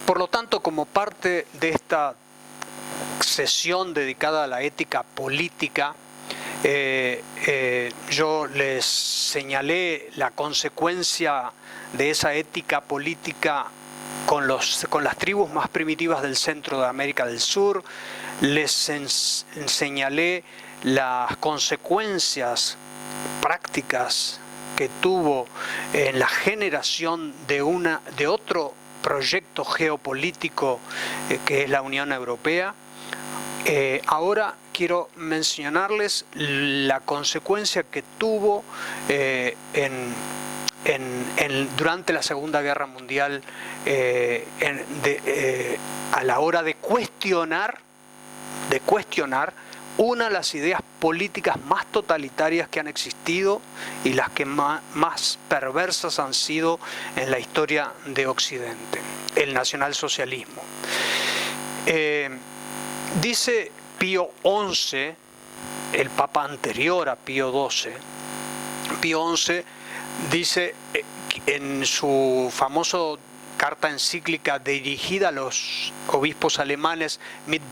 Por lo tanto, como parte de esta sesión dedicada a la ética política, yo les señalé la consecuencia de esa ética política con las tribus más primitivas del centro de América del Sur. Les señalé las consecuencias prácticas que tuvo en la generación de otro proyecto geopolítico que es la Unión Europea. Ahora quiero mencionarles la consecuencia que tuvo durante la Segunda Guerra Mundial a la hora de cuestionar una de las ideas políticas más totalitarias que han existido y las que más perversas han sido en la historia de Occidente, el nacionalsocialismo. Dice Pío XI, el papa anterior a Pío XII, Pío XI dice en su famoso carta encíclica dirigida a los obispos alemanes Mit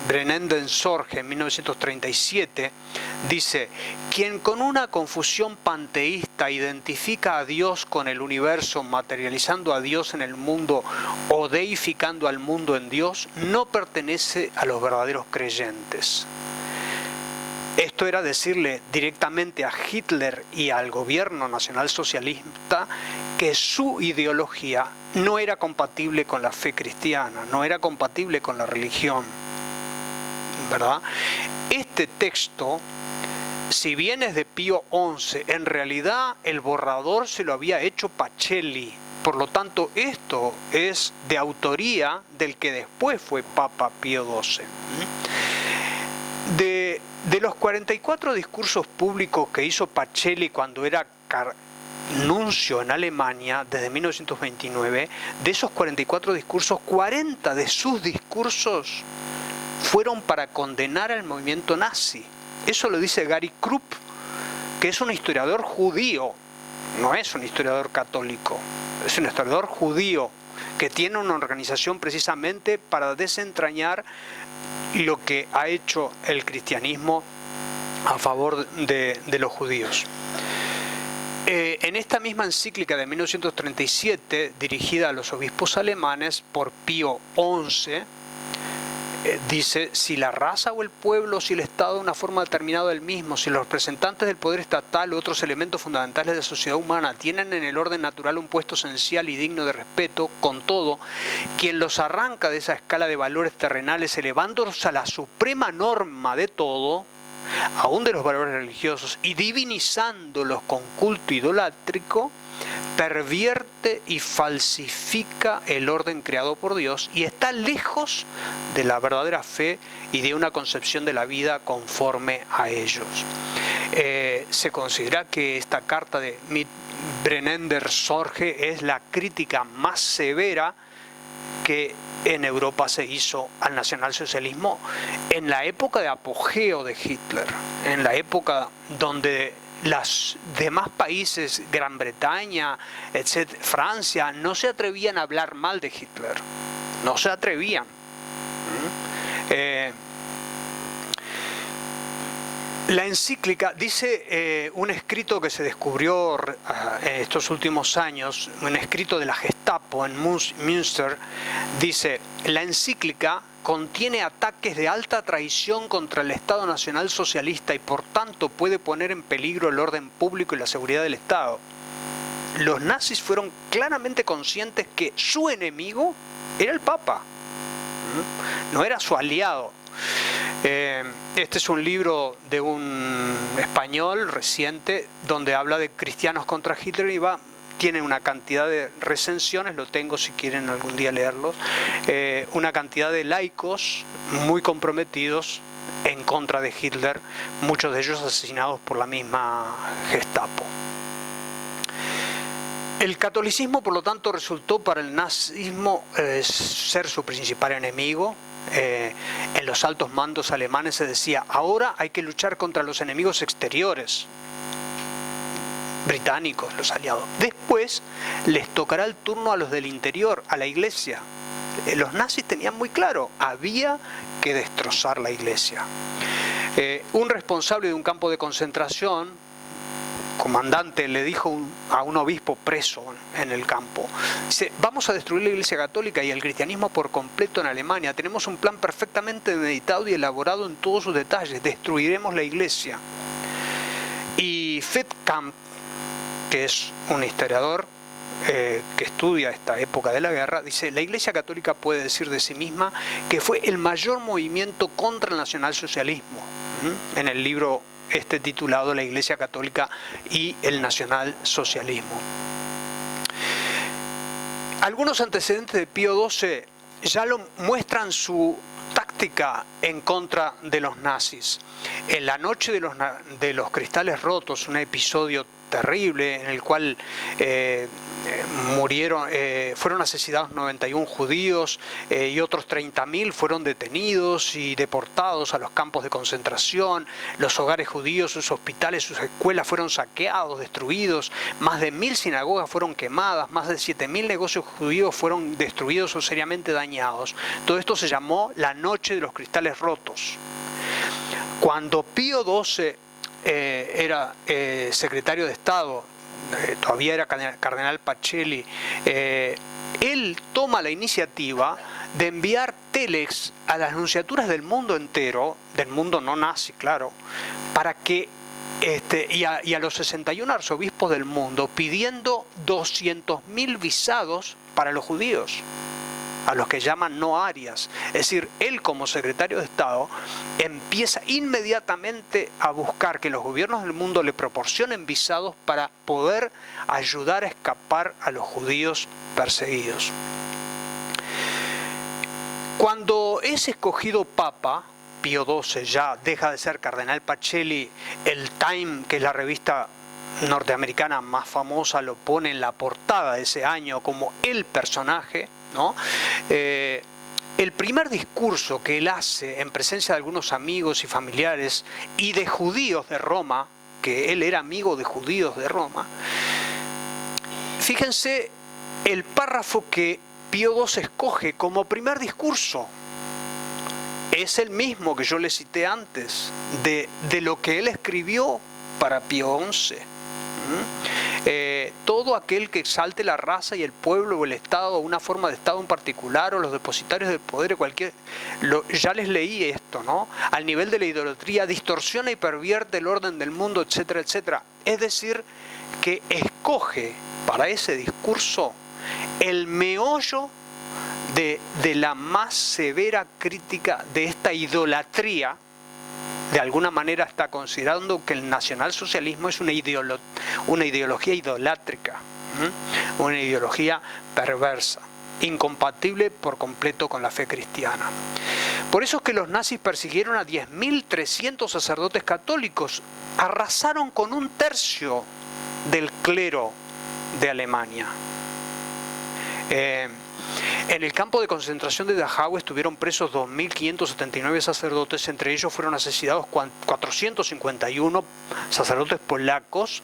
brennenden Sorge en 1937, dice: quien con una confusión panteísta identifica a Dios con el universo, materializando a Dios en el mundo o deificando al mundo en Dios, no pertenece a los verdaderos creyentes. Esto era decirle directamente a Hitler y al gobierno nacionalsocialista que su ideología no era compatible con la fe cristiana, no era compatible con la religión, ¿verdad? Este texto, si bien es de Pío XI, en realidad el borrador se lo había hecho Pacelli. Por lo tanto, esto es de autoría del que después fue Papa Pío XII. De los 44 discursos públicos que hizo Pacelli cuando era nuncio en Alemania desde 1929, de esos 44 discursos, 40 de sus discursos fueron para condenar al movimiento nazi. Eso lo dice Gary Krupp, que es un historiador judío, no es un historiador católico, es un historiador judío que tiene una organización precisamente para desentrañar lo que ha hecho el cristianismo a favor de los judíos. En esta misma encíclica de 1937, dirigida a los obispos alemanes por Pío XI, dice: si la raza o el pueblo, si el Estado de una forma determinada del mismo, si los representantes del poder estatal u otros elementos fundamentales de la sociedad humana tienen en el orden natural un puesto esencial y digno de respeto, con todo, quien los arranca de esa escala de valores terrenales, elevándolos a la suprema norma de todo, aún de los valores religiosos, y divinizándolos con culto idolátrico, pervierte y falsifica el orden creado por Dios y está lejos de la verdadera fe y de una concepción de la vida conforme a ellos. Se considera que esta carta de Mit brennender Sorge es la crítica más severa que en Europa se hizo al nacionalsocialismo en la época de apogeo de Hitler, en la época donde los demás países, Gran Bretaña, etc., Francia, no se atrevían a hablar mal de Hitler, no se atrevían. La encíclica dice un escrito que se descubrió en estos últimos años, un escrito de la Gestapo en Münster, dice: la encíclica contiene ataques de alta traición contra el Estado Nacional Socialista y por tanto puede poner en peligro el orden público y la seguridad del Estado. Los nazis fueron claramente conscientes que su enemigo era el Papa, no era su aliado. Este es un libro de un español reciente donde habla de cristianos contra Hitler y tiene una cantidad de recensiones, lo tengo si quieren algún día leerlos, una cantidad de laicos muy comprometidos en contra de Hitler, muchos de ellos asesinados por la misma Gestapo. El catolicismo, por lo tanto, resultó para el nazismo ser su principal enemigo. En los altos mandos alemanes se decía: ahora hay que luchar contra los enemigos exteriores, británicos, los aliados. Después les tocará el turno a los del interior, a la Iglesia. Los nazis tenían muy claro, había que destrozar la iglesia. Un responsable de un campo de concentración, comandante, le dijo a un obispo preso en el campo, dice: vamos a destruir la Iglesia Católica y el cristianismo por completo en Alemania. Tenemos un plan perfectamente meditado y elaborado en todos sus detalles. Destruiremos la Iglesia. Y Fettkamp, que es un historiador que estudia esta época de la guerra, dice: la Iglesia Católica puede decir de sí misma que fue el mayor movimiento contra el nacionalsocialismo. En el libro titulado La Iglesia Católica y el nacionalsocialismo. Algunos antecedentes de Pío XII ya lo muestran su táctica en contra de los nazis. En la noche de los cristales rotos, un episodio terrible en el cual fueron asesinados 91 judíos y otros 30.000 fueron detenidos y deportados a los campos de concentración. Los hogares judíos, sus hospitales, sus escuelas fueron saqueados, destruidos. Más de 1.000 sinagogas fueron quemadas, más de 7.000 negocios judíos fueron destruidos o seriamente dañados. Todo esto se llamó la Noche de los Cristales Rotos. Cuando Pío XII era secretario de Estado, todavía era cardenal Pacelli, él toma la iniciativa de enviar telex a las nunciaturas del mundo entero, del mundo no nazi, claro, para que y a los 61 arzobispos del mundo, pidiendo 200.000 visados para los judíos, a los que llaman no arias. Es decir, él como secretario de Estado empieza inmediatamente a buscar que los gobiernos del mundo le proporcionen visados para poder ayudar a escapar a los judíos perseguidos. Cuando es escogido papa, Pío XII ya deja de ser cardenal Pacelli. El Time, que es la revista norteamericana más famosa, lo pone en la portada de ese año como el personaje, ¿no? El primer discurso que él hace en presencia de algunos amigos y familiares y de judíos de Roma, que él era amigo de judíos de Roma, fíjense el párrafo que Pío XII escoge como primer discurso. Es el mismo que yo le cité antes, de lo que él escribió para Pío XI. Todo aquel que exalte la raza y el pueblo o el Estado, o una forma de Estado en particular, o los depositarios del poder, ya les leí esto, ¿no? Al nivel de la idolatría, distorsiona y pervierte el orden del mundo, etcétera, etcétera. Es decir, que escoge para ese discurso el meollo de la más severa crítica de esta idolatría. De alguna manera está considerando que el nacionalsocialismo es una ideología idolátrica, una ideología perversa, incompatible por completo con la fe cristiana. Por eso es que los nazis persiguieron a 10.300 sacerdotes católicos, arrasaron con 1/3 del clero de Alemania. En el campo de concentración de Dachau estuvieron presos 2.579 sacerdotes, entre ellos fueron asesinados 451 sacerdotes polacos,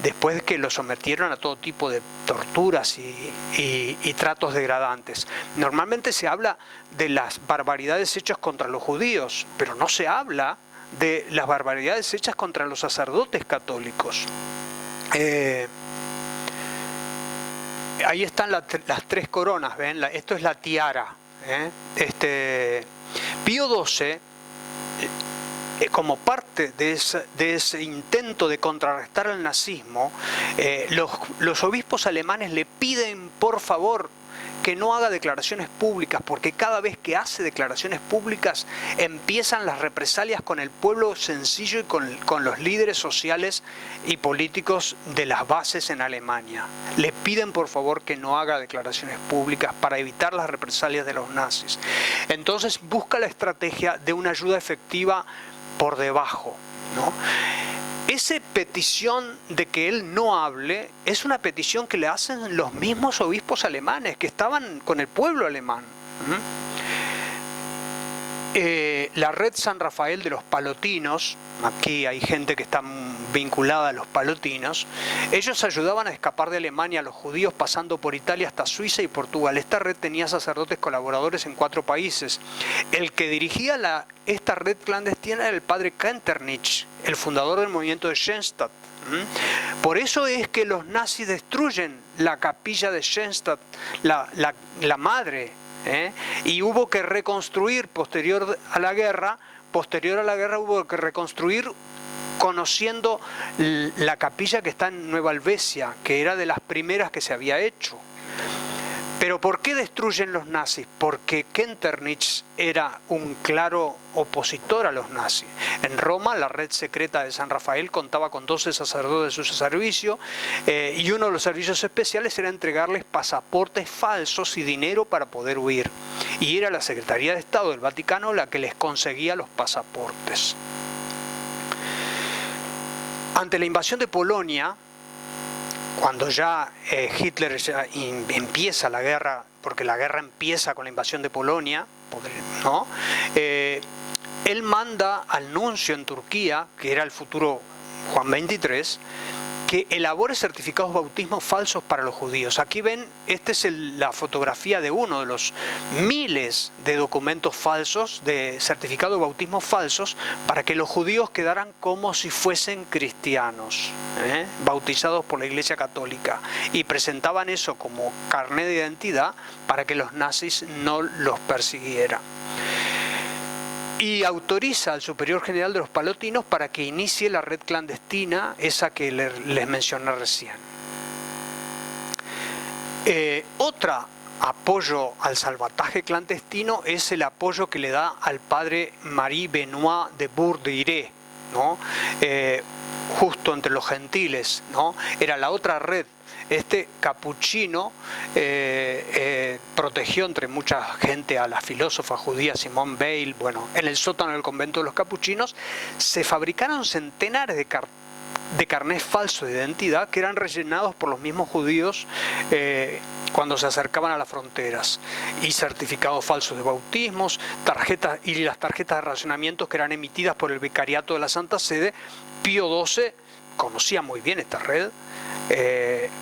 después de que los sometieron a todo tipo de torturas y tratos degradantes. Normalmente se habla de las barbaridades hechas contra los judíos, pero no se habla de las barbaridades hechas contra los sacerdotes católicos. Ahí están las 3 coronas, ¿ven? Esto es la tiara. Pío XII, como parte de ese intento de contrarrestar el nazismo, los obispos alemanes le piden por favor que no haga declaraciones públicas, porque cada vez que hace declaraciones públicas empiezan las represalias con el pueblo sencillo y con los líderes sociales y políticos de las bases en Alemania. Le piden por favor que no haga declaraciones públicas para evitar las represalias de los nazis. Entonces busca la estrategia de una ayuda efectiva por debajo, ¿no? Esa petición de que él no hable es una petición que le hacen los mismos obispos alemanes que estaban con el pueblo alemán. La red San Rafael de los Palotinos, aquí hay gente que está vinculada a los palotinos. Ellos ayudaban a escapar de Alemania a los judíos pasando por Italia hasta Suiza y Portugal. Esta red tenía sacerdotes colaboradores en 4 países. El que dirigía esta red clandestina era el padre Kenternich, el fundador del movimiento de Schoenstatt. Por eso es que los nazis destruyen la capilla de Schoenstatt, la madre, y hubo que reconstruir posterior a la guerra hubo que reconstruir conociendo la capilla que está en Nueva Helvecia, que era de las primeras que se había hecho. Pero ¿por qué destruyen los nazis? Porque Kenternich era un claro opositor a los nazis. En Roma, la red secreta de San Rafael contaba con 12 sacerdotes de su servicio, y uno de los servicios especiales era entregarles pasaportes falsos y dinero para poder huir. Y era la Secretaría de Estado del Vaticano la que les conseguía los pasaportes. Ante la invasión de Polonia, cuando ya Hitler ya empieza la guerra, porque la guerra empieza con la invasión de Polonia, ¿no? Él manda al nuncio en Turquía, que era el futuro Juan XXIII, que elabore certificados de bautismo falsos para los judíos. Aquí ven, esta es la fotografía de uno de los miles de documentos falsos, de certificados de bautismo falsos, para que los judíos quedaran como si fuesen cristianos, bautizados por la Iglesia Católica, y presentaban eso como carnet de identidad para que los nazis no los persiguieran. Y autoriza al superior general de los palotinos para que inicie la red clandestina, esa que les mencioné recién. Otra apoyo al salvataje clandestino es el apoyo que le da al padre Marie Benoit de Bourdieu, ¿no? Justo entre los gentiles, ¿no? Era la otra red. Este capuchino protegió entre mucha gente a la filósofa judía Simone Weil. Bueno, en el sótano del convento de los capuchinos se fabricaron centenares de carnés falsos de identidad que eran rellenados por los mismos judíos cuando se acercaban a las fronteras, y certificados falsos de bautismos, tarjetas y las tarjetas de racionamientos que eran emitidas por el vicariato de la Santa Sede. Pío XII conocía muy bien esta red,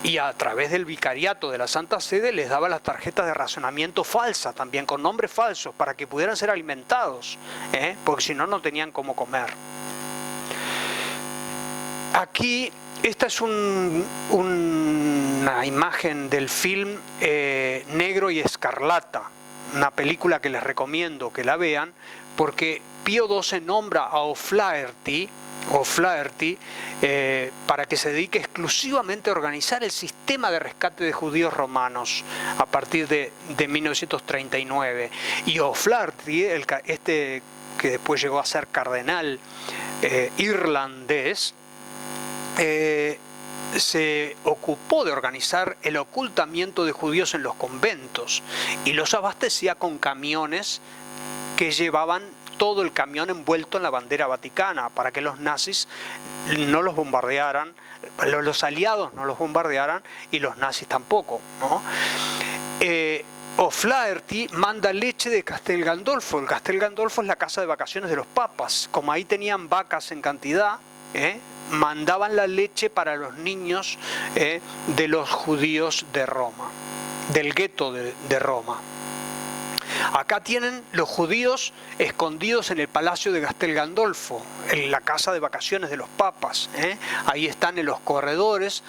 y a través del vicariato de la Santa Sede les daba las tarjetas de racionamiento falsas, también con nombres falsos, para que pudieran ser alimentados, porque si no, no tenían cómo comer. Aquí, esta es una imagen del film Negro y Escarlata, una película que les recomiendo que la vean, porque Pío XII nombra a O'Flaherty para que se dedique exclusivamente a organizar el sistema de rescate de judíos romanos a partir de 1939. Y O'Flaherty, este que después llegó a ser cardenal irlandés, se ocupó de organizar el ocultamiento de judíos en los conventos y los abastecía con camiones que llevaban todo el camión envuelto en la bandera vaticana para que los nazis no los bombardearan, los aliados no los bombardearan y los nazis tampoco, ¿no? O'Flaherty manda leche de Castel Gandolfo. El Castel Gandolfo es la casa de vacaciones de los papas. Como ahí tenían vacas en cantidad, mandaban la leche para los niños de los judíos de Roma, del gueto de Roma. Acá tienen los judíos escondidos en el palacio de Castel Gandolfo, en la casa de vacaciones de los papas. Ahí están en los corredores.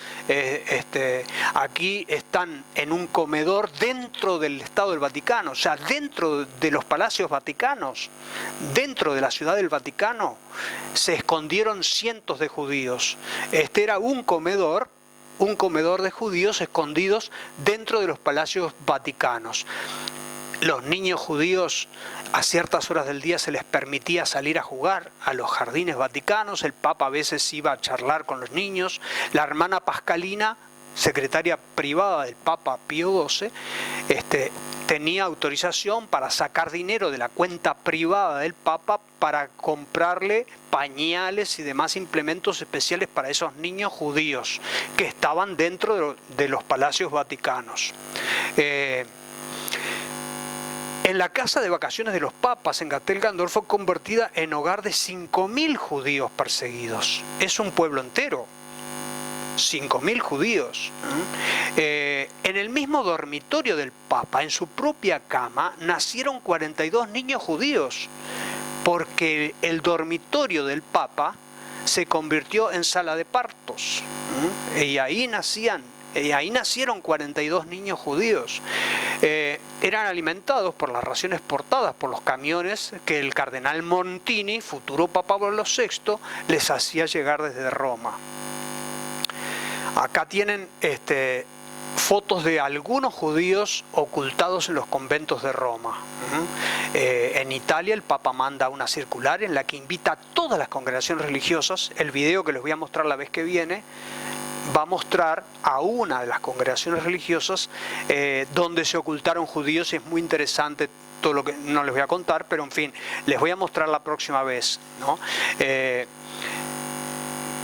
Aquí están en un comedor dentro del Estado del Vaticano, o sea, dentro de los palacios vaticanos, dentro de la ciudad del Vaticano, se escondieron cientos de judíos. Este era un comedor de judíos escondidos dentro de los palacios vaticanos. Los niños judíos a ciertas horas del día se les permitía salir a jugar a los jardines vaticanos. El Papa a veces iba a charlar con los niños. La hermana Pascalina, secretaria privada del Papa Pío XII, tenía autorización para sacar dinero de la cuenta privada del Papa para comprarle pañales y demás implementos especiales para esos niños judíos que estaban dentro de los palacios vaticanos. En la casa de vacaciones de los papas en Castel Gandolfo fue convertida en hogar de 5.000 judíos perseguidos. Es un pueblo entero. 5.000 judíos. En el mismo dormitorio del Papa, en su propia cama, nacieron 42 niños judíos, porque el dormitorio del Papa se convirtió en sala de partos. Y ahí nacieron 42 niños judíos. Eran alimentados por las raciones portadas por los camiones que el cardenal Montini, futuro Papa Pablo VI, les hacía llegar desde Roma. Acá tienen fotos de algunos judíos ocultados en los conventos de Roma. En Italia el Papa manda una circular en la que invita a todas las congregaciones religiosas. El video que les voy a mostrar la vez que viene va a mostrar a una de las congregaciones religiosas donde se ocultaron judíos, y es muy interesante todo lo que no les voy a contar, pero en fin, les voy a mostrar la próxima vez, ¿no?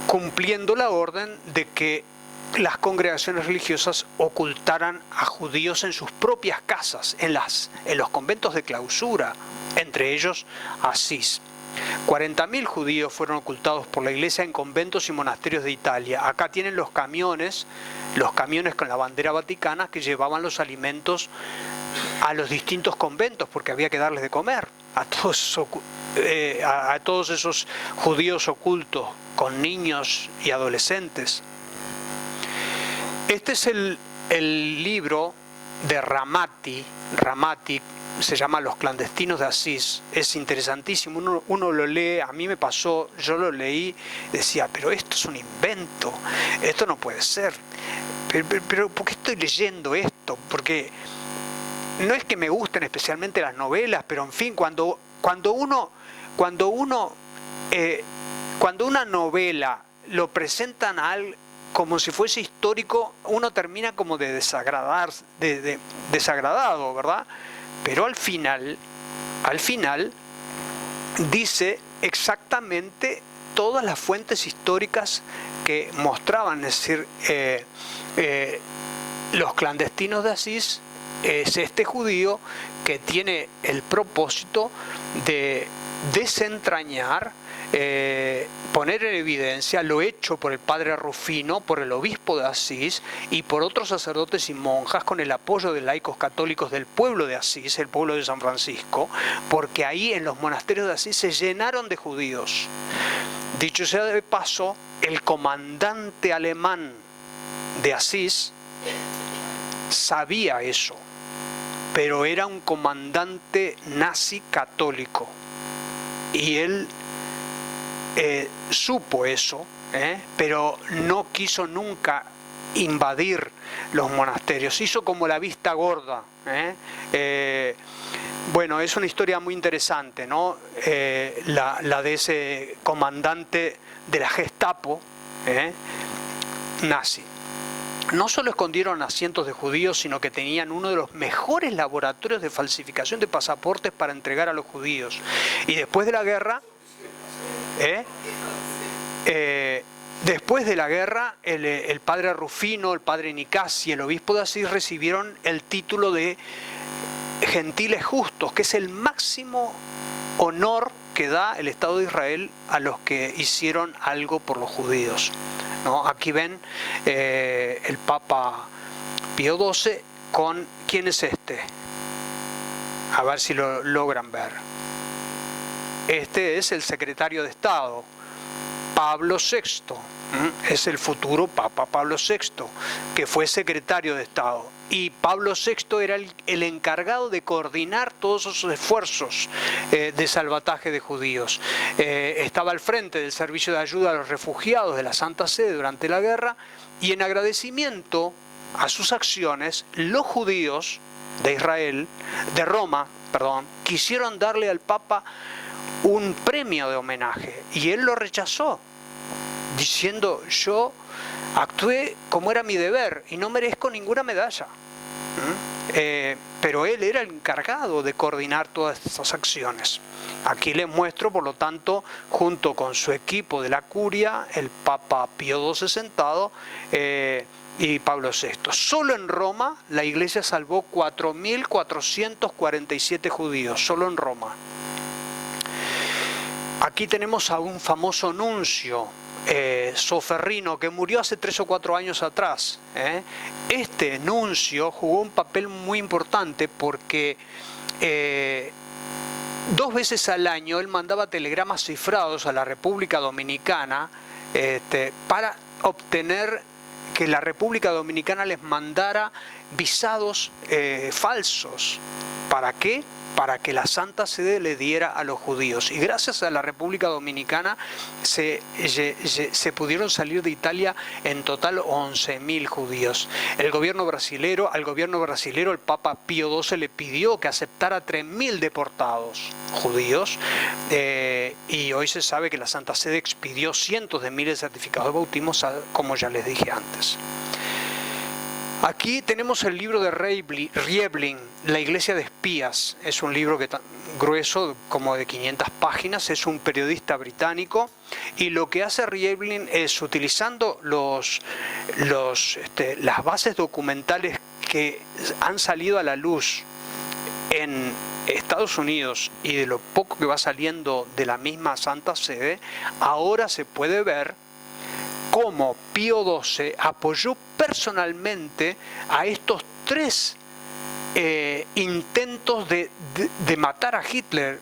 Cumpliendo la orden de que las congregaciones religiosas ocultaran a judíos en sus propias casas, en los conventos de clausura, entre ellos Asís. 40.000 judíos fueron ocultados por la iglesia en conventos y monasterios de Italia. Acá tienen los camiones con la bandera vaticana que llevaban los alimentos a los distintos conventos, porque había que darles de comer a todos esos judíos ocultos, con niños y adolescentes. Este es el libro de Ramati, se llama Los clandestinos de Asís. Es interesantísimo, uno lo lee, a mí me pasó, yo lo leí, decía, pero esto es un invento, esto no puede ser. Pero ¿por qué estoy leyendo esto? Porque no es que me gusten especialmente las novelas, pero en fin, cuando una novela lo presentan como si fuese histórico, uno termina como de desagradado, ¿verdad? Pero al final dice exactamente todas las fuentes históricas que mostraban. Es decir, los clandestinos de Asís es este judío que tiene el propósito de desentrañar, poner en evidencia lo hecho por el padre Rufino, por el obispo de Asís y por otros sacerdotes y monjas, con el apoyo de laicos católicos del pueblo de Asís, el pueblo de San Francisco, porque ahí en los monasterios de Asís se llenaron de judíos. Dicho sea de paso, el comandante alemán de Asís sabía eso, pero era un comandante nazi católico, y él supo eso, pero no quiso nunca invadir los monasterios, hizo como la vista gorda. Bueno, es una historia muy interesante, ¿no? La de ese comandante de la Gestapo nazi. No solo escondieron a cientos de judíos, sino que tenían uno de los mejores laboratorios de falsificación de pasaportes para entregar a los judíos. Y después de la guerra, el padre Rufino, el padre Nicasio y el obispo de Asís recibieron el título de gentiles justos, que es el máximo honor que da el Estado de Israel a los que hicieron algo por los judíos, ¿no? Aquí ven el Papa Pío XII con... ¿Quién es este? A ver si lo logran ver. Este es el secretario de Estado, Pablo VI. Es el futuro Papa Pablo VI, que fue secretario de Estado. Y Pablo VI era el encargado de coordinar todos esos esfuerzos de salvataje de judíos. Estaba al frente del servicio de ayuda a los refugiados de la Santa Sede durante la guerra, y en agradecimiento a sus acciones, los judíos de Roma, quisieron darle al Papa un premio de homenaje, y él lo rechazó, diciendo: yo actué como era mi deber y no merezco ninguna medalla. Pero él era el encargado de coordinar todas esas acciones. Aquí les muestro, por lo tanto, junto con su equipo de la curia, el Papa Pío XII sentado, y Pablo VI. Solo en Roma la Iglesia salvó 4.447 judíos, solo en Roma. Aquí tenemos a un famoso nuncio, Soferrino, que murió hace 3 o 4 años atrás. Este nuncio jugó un papel muy importante porque 2 veces al año él mandaba telegramas cifrados a la República Dominicana para obtener que la República Dominicana les mandara visados falsos. ¿Para qué? Para que la Santa Sede le diera a los judíos. Y gracias a la República Dominicana se pudieron salir de Italia en total 11.000 judíos. Al gobierno brasilero, el Papa Pío XII le pidió que aceptara 3.000 deportados judíos. Y hoy se sabe que la Santa Sede expidió cientos de miles de certificados de bautismo, como ya les dije antes. Aquí tenemos el libro de Rieblin, La Iglesia de Espías. Es un libro grueso, como de 500 páginas. Es un periodista británico. Y lo que hace Rieblin es, utilizando las bases documentales que han salido a la luz en Estados Unidos y de lo poco que va saliendo de la misma Santa Sede, ahora se puede ver cómo Pío XII apoyó personalmente a estos 3 intentos de matar a Hitler.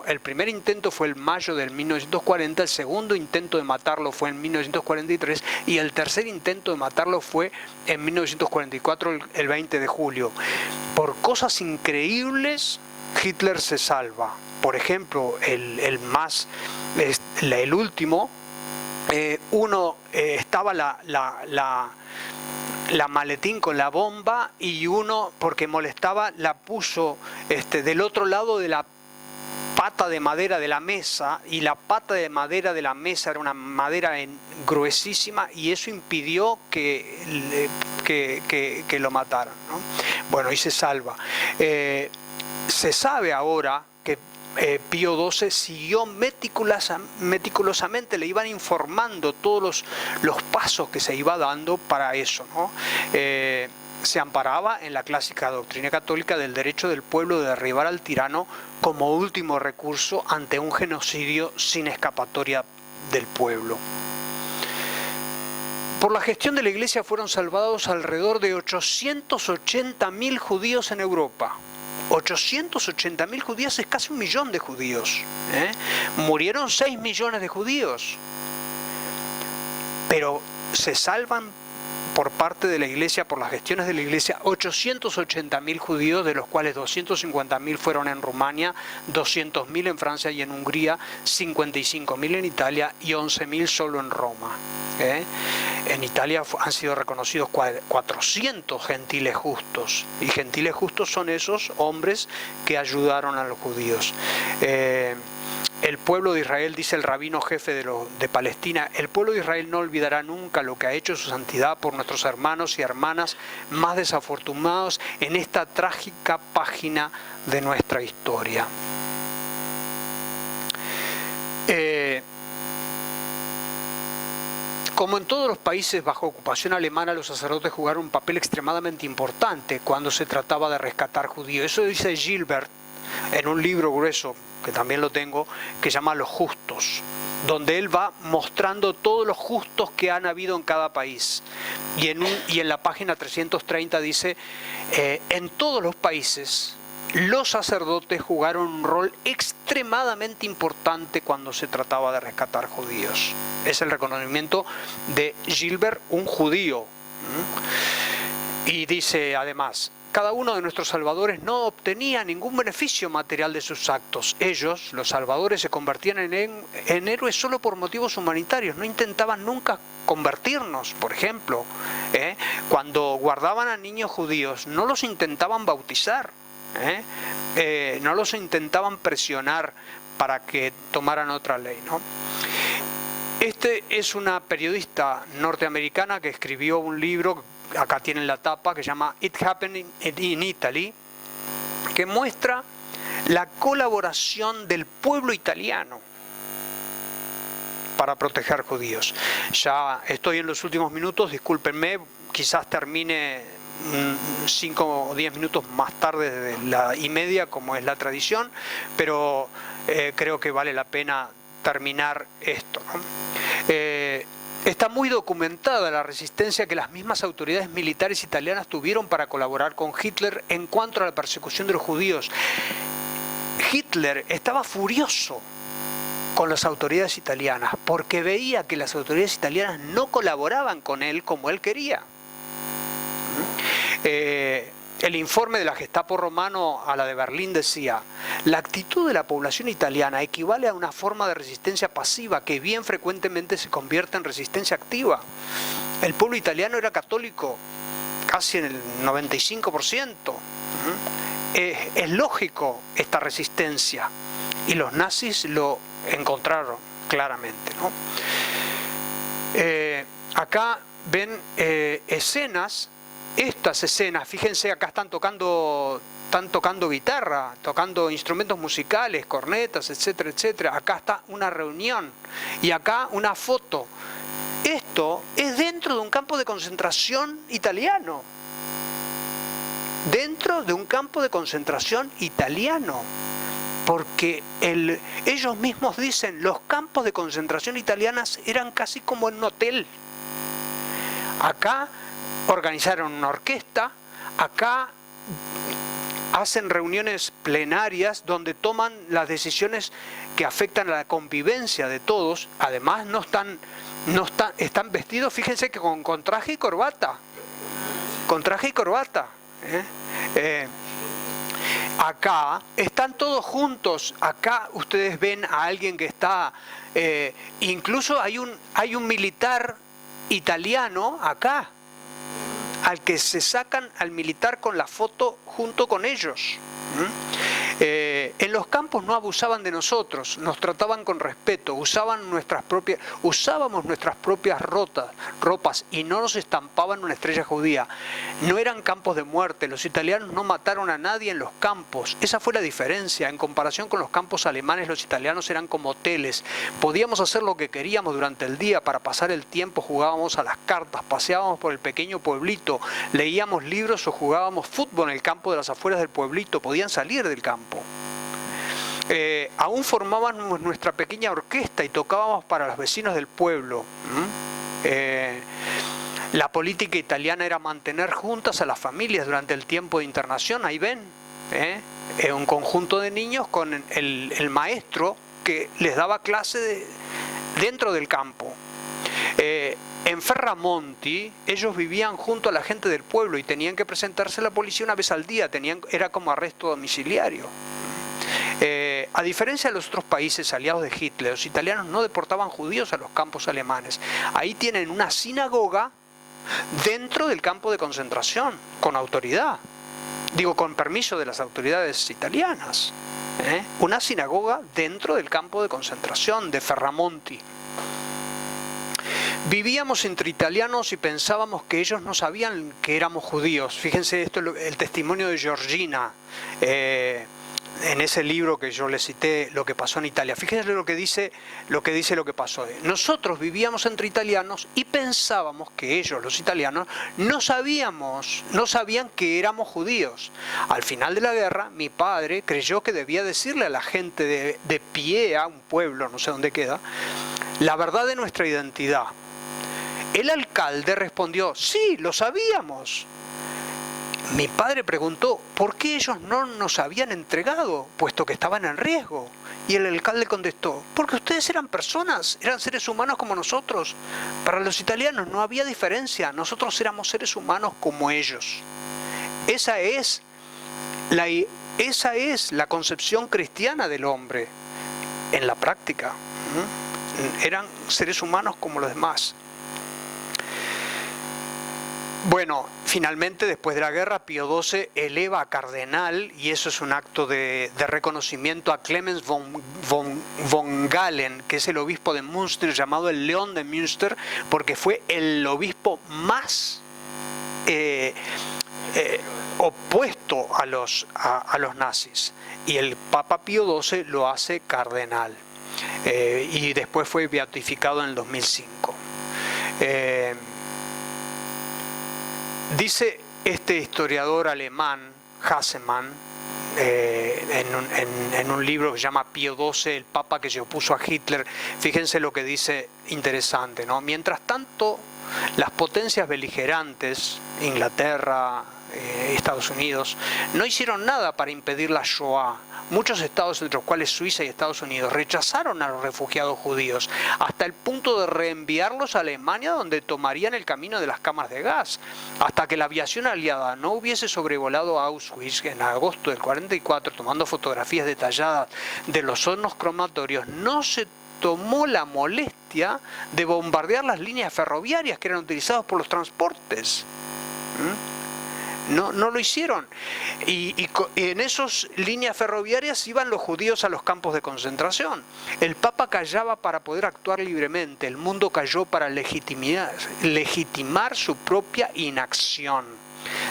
El primer intento fue en mayo del 1940, el segundo intento de matarlo fue en 1943 y el tercer intento de matarlo fue en 1944, el 20 de julio. Por cosas increíbles, Hitler se salva. Por ejemplo, el último, estaba la maletín con la bomba y uno, porque molestaba, la puso del otro lado de la pata de madera de la mesa, y la pata de madera de la mesa era una madera gruesísima y eso impidió que lo mataran, ¿no? Bueno, y se salva. Se sabe ahora que Pío XII siguió meticulosamente, le iban informando todos los pasos que se iba dando para eso, ¿no? Se amparaba en la clásica doctrina católica del derecho del pueblo de derribar al tirano como último recurso ante un genocidio sin escapatoria del pueblo. Por la gestión de la Iglesia fueron salvados alrededor de 880.000 judíos en Europa. 880.000 judíos es casi 1 millón de judíos. Murieron 6 millones de judíos. Pero se salvan por parte de la Iglesia, por las gestiones de la Iglesia, 880.000 judíos, de los cuales 250.000 fueron en Rumania, 200.000 en Francia y en Hungría, 55.000 en Italia y 11.000 solo en Roma. En Italia han sido reconocidos 400 gentiles justos, y gentiles justos son esos hombres que ayudaron a los judíos. El pueblo de Israel, dice el rabino jefe de Palestina, el pueblo de Israel no olvidará nunca lo que ha hecho su santidad por nuestros hermanos y hermanas más desafortunados en esta trágica página de nuestra historia. Como en todos los países bajo ocupación alemana, los sacerdotes jugaron un papel extremadamente importante cuando se trataba de rescatar judíos. Eso dice Gilbert en un libro grueso, que también lo tengo, que se llama Los Justos, donde él va mostrando todos los justos que han habido en cada país. Y en la página 330 dice, en todos los países los sacerdotes jugaron un rol extremadamente importante cuando se trataba de rescatar judíos. Es el reconocimiento de Gilbert, un judío. Y dice además, cada uno de nuestros salvadores no obtenía ningún beneficio material de sus actos. Ellos, los salvadores, se convertían en héroes solo por motivos humanitarios. No intentaban nunca convertirnos, por ejemplo. Cuando guardaban a niños judíos, no los intentaban bautizar. No los intentaban presionar para que tomaran otra ley, ¿no? Es una periodista norteamericana que escribió un libro, acá tienen la tapa, que se llama It Happened in Italy, que muestra la colaboración del pueblo italiano para proteger judíos. Ya estoy en los últimos minutos, discúlpenme, quizás termine 5 o 10 minutos más tarde de la y media, como es la tradición, pero creo que vale la pena terminar esto, ¿no? Está muy documentada la resistencia que las mismas autoridades militares italianas tuvieron para colaborar con Hitler en cuanto a la persecución de los judíos. Hitler estaba furioso con las autoridades italianas porque veía que las autoridades italianas no colaboraban con él como él quería. El informe de la Gestapo romano a la de Berlín decía: la actitud de la población italiana equivale a una forma de resistencia pasiva que bien frecuentemente se convierte en resistencia activa. El pueblo italiano era católico casi en el 95%. Es lógico esta resistencia y los nazis lo encontraron claramente, ¿no? Acá ven escenas. Estas escenas, fíjense, acá están tocando guitarra, tocando instrumentos musicales, cornetas, etcétera, etcétera. Acá está una reunión y acá una foto. Esto es dentro de un campo de concentración italiano. Dentro de un campo de concentración italiano. Porque ellos mismos dicen, los campos de concentración italianas eran casi como en un hotel. Acá organizaron una orquesta, acá hacen reuniones plenarias donde toman las decisiones que afectan a la convivencia de todos. Además están vestidos, fíjense que con traje y corbata. Con traje y corbata. Acá están todos juntos. Acá ustedes ven a alguien que está... incluso hay un militar italiano acá, al que se sacan al militar con la foto junto con ellos. En los campos no abusaban de nosotros, nos trataban con respeto, usábamos nuestras propias ropas y no nos estampaban una estrella judía. No eran campos de muerte, los italianos no mataron a nadie en los campos. Esa fue la diferencia. En comparación con los campos alemanes, los italianos eran como hoteles. Podíamos hacer lo que queríamos durante el día. Para pasar el tiempo jugábamos a las cartas, paseábamos por el pequeño pueblito, leíamos libros o jugábamos fútbol en el campo de las afueras del pueblito. Podían salir del campo. Aún formábamos nuestra pequeña orquesta y tocábamos para los vecinos del pueblo. La política italiana era mantener juntas a las familias durante el tiempo de internación. Ahí ven, un conjunto de niños con el maestro que les daba clase dentro del campo. En Ferramonti ellos vivían junto a la gente del pueblo y tenían que presentarse a la policía una vez al día. Era como arresto domiciliario. A diferencia de los otros países aliados de Hitler, los italianos no deportaban judíos a los campos alemanes. Ahí tienen una sinagoga dentro del campo de concentración, con autoridad. Digo, con permiso de las autoridades italianas. Una sinagoga dentro del campo de concentración de Ferramonti. Vivíamos entre italianos y pensábamos que ellos no sabían que éramos judíos. Fíjense esto, el testimonio de Georgina, en ese libro que yo les cité, Lo que pasó en Italia. Fíjense lo que dice lo que pasó. Nosotros vivíamos entre italianos y pensábamos que ellos, los italianos, no sabían que éramos judíos. Al final de la guerra, mi padre creyó que debía decirle a la gente de Piea, un pueblo, no sé dónde queda, la verdad de nuestra identidad. El alcalde respondió: sí, lo sabíamos. Mi padre preguntó por qué ellos no nos habían entregado, puesto que estaban en riesgo. Y el alcalde contestó: porque ustedes eran personas, eran seres humanos como nosotros. Para los italianos no había diferencia, nosotros éramos seres humanos como ellos. Esa es la concepción cristiana del hombre en la práctica. Eran seres humanos como los demás. Bueno, finalmente, después de la guerra, Pío XII eleva a cardenal, y eso es un acto de reconocimiento a Clemens von Galen, que es el obispo de Münster, llamado el León de Münster, porque fue el obispo más opuesto a los nazis. Y el Papa Pío XII lo hace cardenal. Y después fue beatificado en el 2005. Dice este historiador alemán, Hassemann, en un libro que se llama Pío XII, el Papa que se opuso a Hitler. Fíjense lo que dice, interesante, ¿no? Mientras tanto, las potencias beligerantes, Inglaterra, Estados Unidos, no hicieron nada para impedir la Shoah. Muchos estados, entre los cuales Suiza y Estados Unidos, rechazaron a los refugiados judíos hasta el punto de reenviarlos a Alemania, donde tomarían el camino de las cámaras de gas. Hasta que la aviación aliada no hubiese sobrevolado Auschwitz en agosto del 44, tomando fotografías detalladas de los hornos crematorios, no se tomó la molestia de bombardear las líneas ferroviarias que eran utilizadas por los transportes. No lo hicieron. Y en esas líneas ferroviarias iban los judíos a los campos de concentración. El Papa callaba para poder actuar libremente. El mundo cayó para legitimar su propia inacción.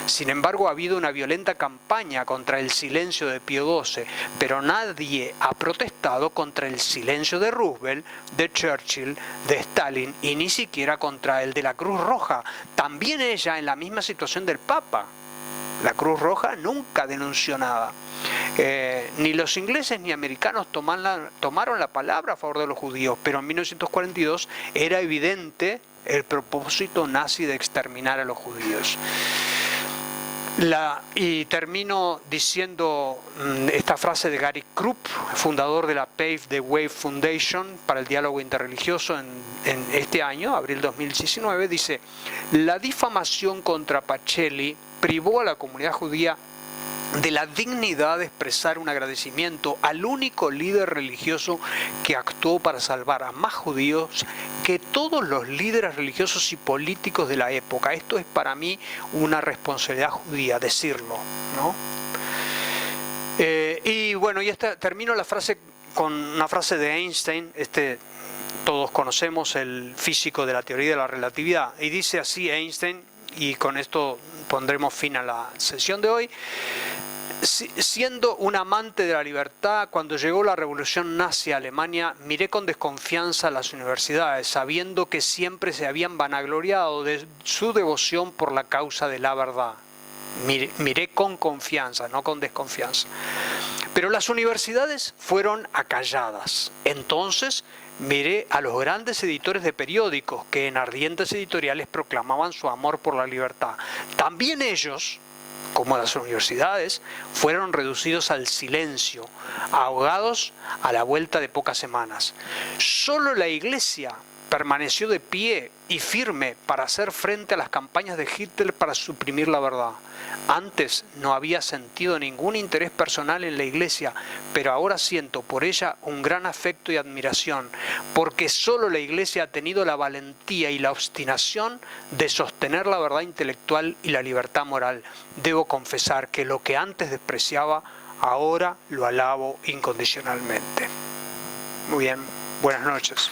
Sin embargo, ha habido una violenta campaña contra el silencio de Pío XII, pero nadie ha protestado contra el silencio de Roosevelt, de Churchill, de Stalin y ni siquiera contra el de la Cruz Roja, también ella en la misma situación del Papa. La Cruz Roja nunca denunció nada. Ni los ingleses ni americanos tomaron la palabra a favor de los judíos, pero en 1942 era evidente el propósito nazi de exterminar a los judíos. Y termino diciendo esta frase de Gary Krupp, fundador de la Pave the Way Foundation para el diálogo interreligioso en este año, abril 2019, dice: la difamación contra Pacelli privó a la comunidad judía de la dignidad de expresar un agradecimiento al único líder religioso que actuó para salvar a más judíos que todos los líderes religiosos y políticos de la época. Esto es para mí una responsabilidad judía, decirlo, ¿no? Y bueno, termino la frase con una frase de Einstein, todos conocemos, el físico de la teoría de la relatividad, y dice así Einstein, y con esto pondremos fin a la sesión de hoy: siendo un amante de la libertad, cuando llegó la revolución nazi a Alemania, miré con desconfianza a las universidades, sabiendo que siempre se habían vanagloriado de su devoción por la causa de la verdad. Miré con confianza, no con desconfianza. Pero las universidades fueron acalladas. Entonces miré a los grandes editores de periódicos que en ardientes editoriales proclamaban su amor por la libertad. También ellos, como las universidades, fueron reducidos al silencio, ahogados a la vuelta de pocas semanas. Solo la Iglesia permaneció de pie y firme para hacer frente a las campañas de Hitler para suprimir la verdad. Antes no había sentido ningún interés personal en la Iglesia, pero ahora siento por ella un gran afecto y admiración, porque solo la Iglesia ha tenido la valentía y la obstinación de sostener la verdad intelectual y la libertad moral. Debo confesar que lo que antes despreciaba, ahora lo alabo incondicionalmente. Muy bien, buenas noches.